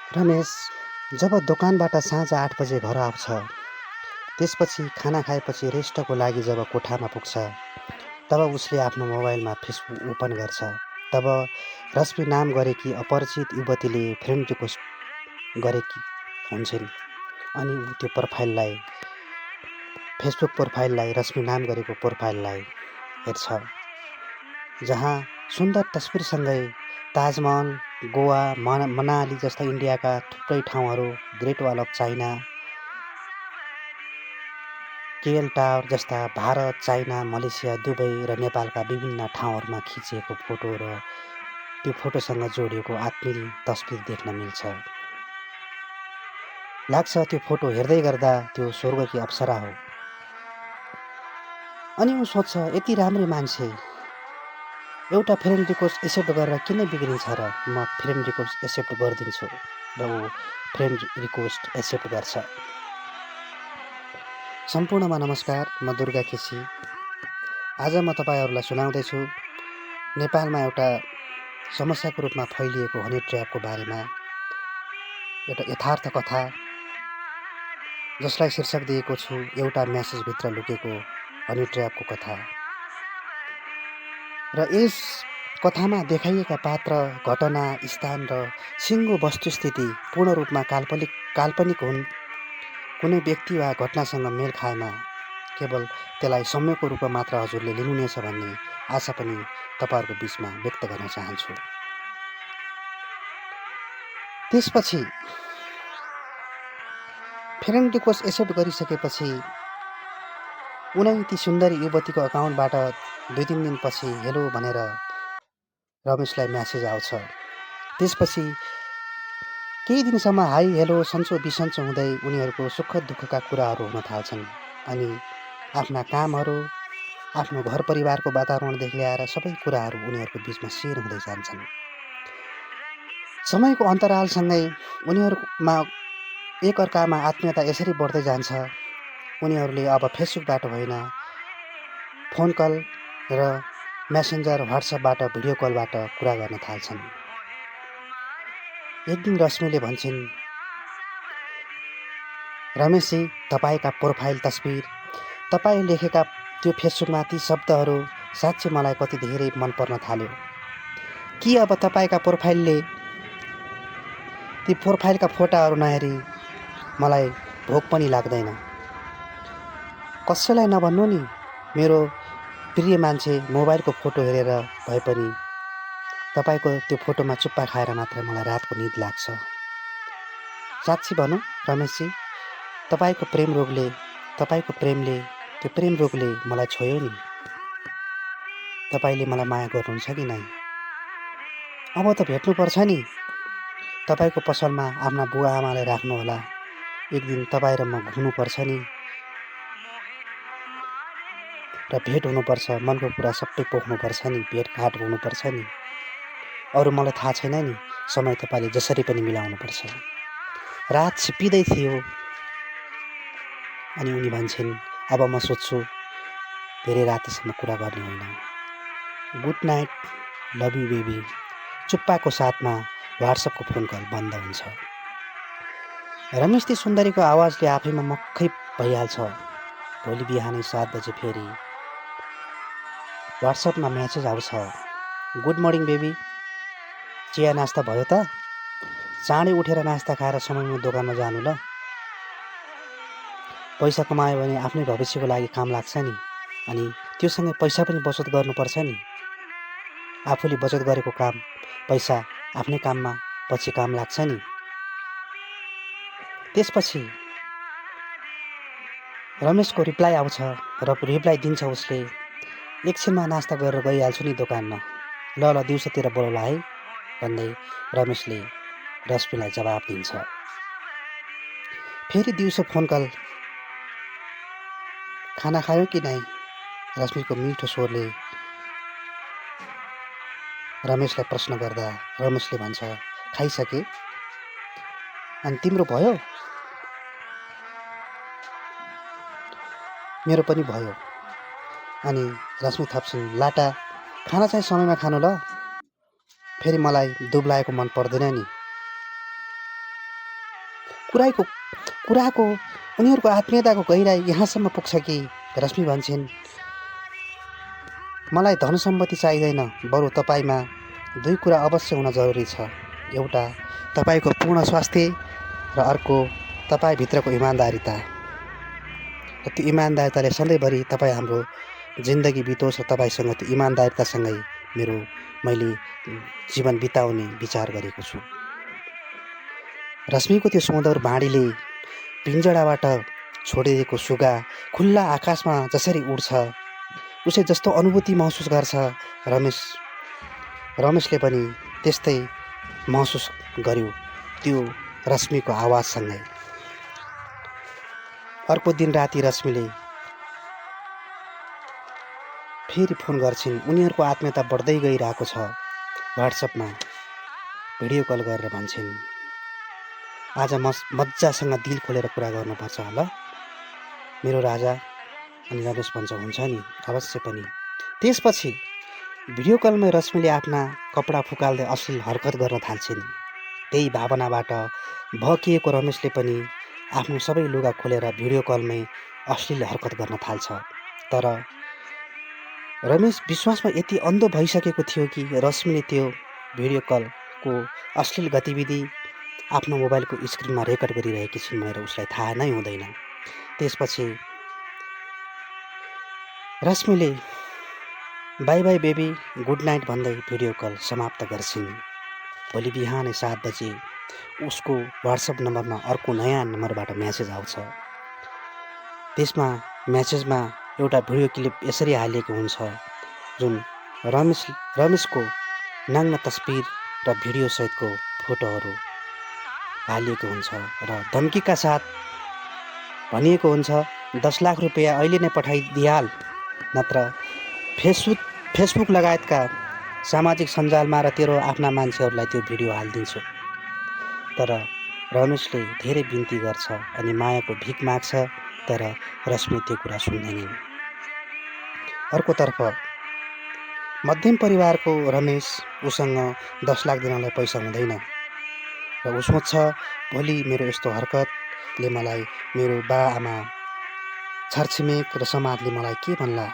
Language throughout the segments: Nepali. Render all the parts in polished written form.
रमेश जब दोकानबाट साँझ 8 बजे घर आउँछ, त्यसपछि खाना खाएपछि रेस्टको लागि जब कोठामा पुग्छ, तब उसले आफ्नो मोबाइलमा फेसबुक ओपन गर्छ। तब रश्मि नाम गरेकी अपरिचित युवतीले फ्रेन्ड रिक्वेस्ट गरेकी हुन्छन् अनि ऊ त्यो फेसबुक प्रोफाइललाई रश्मि नाम गरेको प्रोफाइललाई हेर्छ, जहाँ सुन्दर तस्बिरसँगै ताजमहल, गोवा, मनाली जस्ता इन्डियाका थुप्रै ठाउँहरू, great wall of China, KL tower जस्ता भारत, चाइना, मलेसिया, दुबई र नेपालका विभिन्न ठाउँहरूमा खिचिएको फोटो र त्यो फोटोसँग जोडिएको आत्मीय तस्बिर देख्न मिल्छ। लाग्छ त्यो फोटो हेर्दै गर्दा त्यो स्वर्गकी अप्सरा हो। अनि ऊ सोच्छ, यति राम्रै मान्छे एउटा फ्रेन्ड रिक्वेस्ट एक्सेप्ट गरेर किन बिग्रिन्छ र म फ्रेन्ड रिक्वेस्ट एक्सेप्ट गरिदिन्छु र ऊ फ्रेन्ड रिक्वेस्ट एक्सेप्ट गर्छ। सम्पूर्णमा नमस्कार, म दुर्गा केसी। आज म तपाईहरुलाई सुनाउँदैछु नेपालमा एउटा समस्याको रूपमा फैलिएको हनी ट्र्यापको बारेमा एउटा यथार्थ कथा, जसलाई शीर्षक दिएको छु एउटा म्यासेजभित्र लुकेको हनी ट्र्यापको कथा। र यस कथामा देखाइएका पात्र, घटना, स्थान र सिङ्गो वस्तुस्थिति पूर्ण रूपमा काल्पनिक हुन्। कुनै व्यक्ति वा घटनासँग मेल खाएमा केवल त्यसलाई सम्यको रूपमा मात्र हजुरले लिनुहुनेछ भन्ने आशा पनि तपाईहरुको बीचमा व्यक्त गर्न चाहन्छु। त्यसपछि फ्रेन्ड रिक्वेस्ट एक्सेप्ट गरिसकेपछि उनै ती सुन्दरी युवतीको अकाउन्टबाट 2-3 दिनपछि हेलो भनेर रमेशलाई म्यासेज आउँछ। त्यसपछि केही दिनसम्म हाई हेलो सन्चो बिसन्चो हुँदै उनीहरूको सुख दुःखका कुराहरू हुन थाल्छन् अनि आफ्ना कामहरू, आफ्नो घर परिवारको वातावरणदेखि लिएर सबै कुराहरू उनीहरूको बीचमा सेयर हुँदै जान्छन्। समयको अन्तरालसँगै उनीहरूमा एकअर्कामा आत्मीयता यसरी बढ्दै जान्छ। उनीहरूले अब फेसबुकबाट होइन, फोन कल र मेसेन्जर, व्हाट्सएपबाट, भिडियो कलबाट कुरा गर्न थाल्छन्। एक दिन रश्मिले भन्छन्, रमेशजी, तपाईका प्रोफाइल तस्बिर, तपाईले लेखेका त्यो फेसबुकमा ती शब्दहरू साँच्चै मलाई कति धेरै मन पर्न थाल्यो। कि अब तपाईका ती प्रोफाइलका फोटाहरू नहेरी मलाई भोक पनि लाग्दैन। कसैलाई नभन्नु नि, मेरो प्रिय मान्छे मोबाइलको फोटो हेरेर भए पनि तपाईको त्यो फोटोमा चुप्पा खाएर मात्र मलाई रातको निद लाग्छ। साच्चै भनौँ रमेशजी, तपाईको प्रेम रोगले मलाई छोयो नि। तपाईले मलाई माया गर्नुहुन्छ कि नै? अब त भेट्नुपर्छ नि। तपाईको पसलमा आफ्ना बुवा आमालाई राख्नुहोला। एक दिन तपाई र म घुम्नुपर्छ नि र भेट हुनुपर्छ। मनको कुरा सबै पोख्नुपर्छ नि, भेटघाट हुनुपर्छ नि। अरू मलाई थाहा छैन नि, समय तपाईले जसरी पनि मिलाउनुपर्छ। रात छिप्पिँदै थियो अनि उनी भन्छन्, अब म सोच्छु धेरै रातसम्म कुरा गर्ने होइन। Good night, love you baby. चुप्पाको साथमा व्हाट्सएपको फोन कल बन्द हुन्छ। रमेश ती सुन्दरीको आवाजले आफैमा मक्खै भइहाल्छ। भोलि बिहानै 7 बजे फेरि व्हाट्सएपमा म्यासेज आउँछ, गुड मर्निङ बेबी, चिया नास्ता भयो त? चाँडै उठेर नास्ता खाएर समयमा दोकानमा जानु ल। पैसा कमायो भने आफ्नै भविष्यको लागि काम लाग्छ नि, अनि त्योसँगै पैसा पनि बचत गर्नुपर्छ नि। आफूले बचत गरेको पैसा आफ्नै काममा पछि काम लाग्छ नि। त्यसपछि रमेशको रिप्लाई आउँछ र रिप्लाई दिन्छ उसले, एकछिनमा नास्ता गरेर गइहाल्छु नि दोकानमा, ल दिउँसोतिर बोलाउला है भन्दै रमेशले रश्मिलाई जवाफ दिन्छ। फेरि दिउँसो फोन कल, खाना खायो कि नै? रश्मिको मिठो स्वरले रमेशलाई प्रश्न गर्दा रमेशले भन्छ, खाइसके। अनि तिम्रो भयो? मेरो पनि भयो। अनि रश्मि थप्छिन्, लाटा, खाना चाहिँ समयमा खानु ल, फेरि मलाई दुब्लाएको मन पर्दैन नि। कुराको उनीहरूको आत्मीयताको गहिराई यहाँसम्म पुग्छ कि रश्मि भन्छन्, मलाई धन सम्पत्ति चाहिँदैन, बरु तपाईँमा 2 कुरा अवश्य हुन जरुरी छ। एउटा तपाईँको पूर्ण स्वास्थ्य र अर्को तपाईँभित्रको इमान्दारिता। र त्यो इमान्दारिताले सधैँभरि तपाईँ हाम्रो जिन्दगी बितोस् र तपाईँसँग त्यो इमान्दारितासँगै मैले जीवन बिताउने विचार गरेको छु। रश्मिको त्यो सुमधुर बाणीले पिञ्जडाबाट छोडिदिएको सुगा खुल्ला आकाशमा जसरी उड्छ उसै जस्तो अनुभूति महसुस गर्छ रमेशले पनि त्यस्तै महसुस गर्यो त्यो रश्मिको आवाजसँगै। अर्को दिन राति रश्मिले फेरि फोन गर्छिन्। उनीहरूको आत्मीयता बढ्दै गइरहेको छ। व्हाट्सएपमा भिडियो कल गरेर भन्छन्, आज मजासँग दिल खोलेर कुरा गर्नुपर्छ ल मेरो राजा। अनि रमेश भन्छ, हुन्छ नि, अवश्य पनि। त्यसपछि भिडियो कलमै रश्मिले आफ्ना कपडा फुकाल्दै अश्लील हरकत गर्न थाल्छिन्। त्यही भावनाबाट भकिएको रमेशले पनि आफ्नो सबै लुगा खोलेर भिडियो कलमै अश्लील हरकत गर्न थाल्छ। तर रमेश विश्वासमा यति अन्धो भइसकेको थियो कि रश्मिले त्यो भिडियो कलको अश्लील गतिविधि आफ्नो मोबाइलको स्क्रिनमा रेकर्ड गरिरहेकी छिन् भनेर उसलाई थाहा नै हुँदैन। त्यसपछि रश्मिले bye bye baby, good night भन्दै भिडियो कल समाप्त गर्छिन्। भोलि बिहानै 7 बजे उसको व्हाट्सएप नम्बरमा अर्को नयाँ नम्बरबाट म्यासेज आउँछ। त्यसमा म्यासेजमा एउटा भिडियो क्लिप यसरी हालिएको हुन्छ, जुन रमेशको नग्न तस्बिर र भिडियो सहितको फोटोहरू हालिएको हुन्छ र धम्कीका साथ भनिएको हुन्छ, 10 लाख रुपैयाँ अहिले नै पठाइदिहाल, नत्र फेसबुक लगायतका सामाजिक सञ्जालमा र तेरो आफ्ना मान्छेहरूलाई त्यो भिडियो हालिदिन्छु। तर रमेशले धेरै बिन्ती गर्छ अनि मायाको भिख माग्छ, तर रश्मि त्यो कुरा सुन्दैनन्। अर्कोतर्फ मध्यम परिवारको रमेश, उसँग 10 लाख दिनलाई पैसा हुँदैन र ऊ सोच्छ, भोलि मेरो यस्तो हरकतले मलाई मेरो बाआमा, छरछिमेक र समाजले मलाई के भन्ला,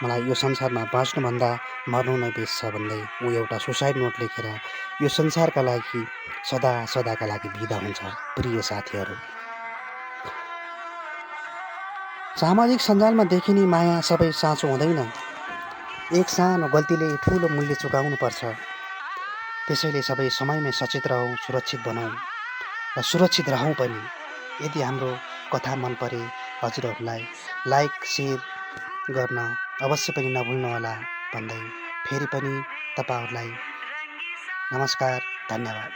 मलाई यो संसारमा बाँच्नुभन्दा मर्नु नै बेस छ भन्दै ऊ एउटा सुसाइड नोट लेखेर यो संसारका लागि सदाका लागि बिदा हुन्छ। प्रिय साथीहरू, सामाजिक सञ्जालमा देखिने माया सबै साँचो हुँदैन। एक सानो गल्तीले ठुलो मूल्य चुकाउनु पर्छ। त्यसैले सबै समयमै सचेत रहौँ, सुरक्षित बनाऊ र सुरक्षित रहौँ पनि। यदि हाम्रो कथा मन परे हजुरहरूलाई लाइक शेयर गर्न अवश्य पनि नभुल्नुहोला भन्दै फेरि पनि तपाईहरूलाई नमस्कार, धन्यवाद।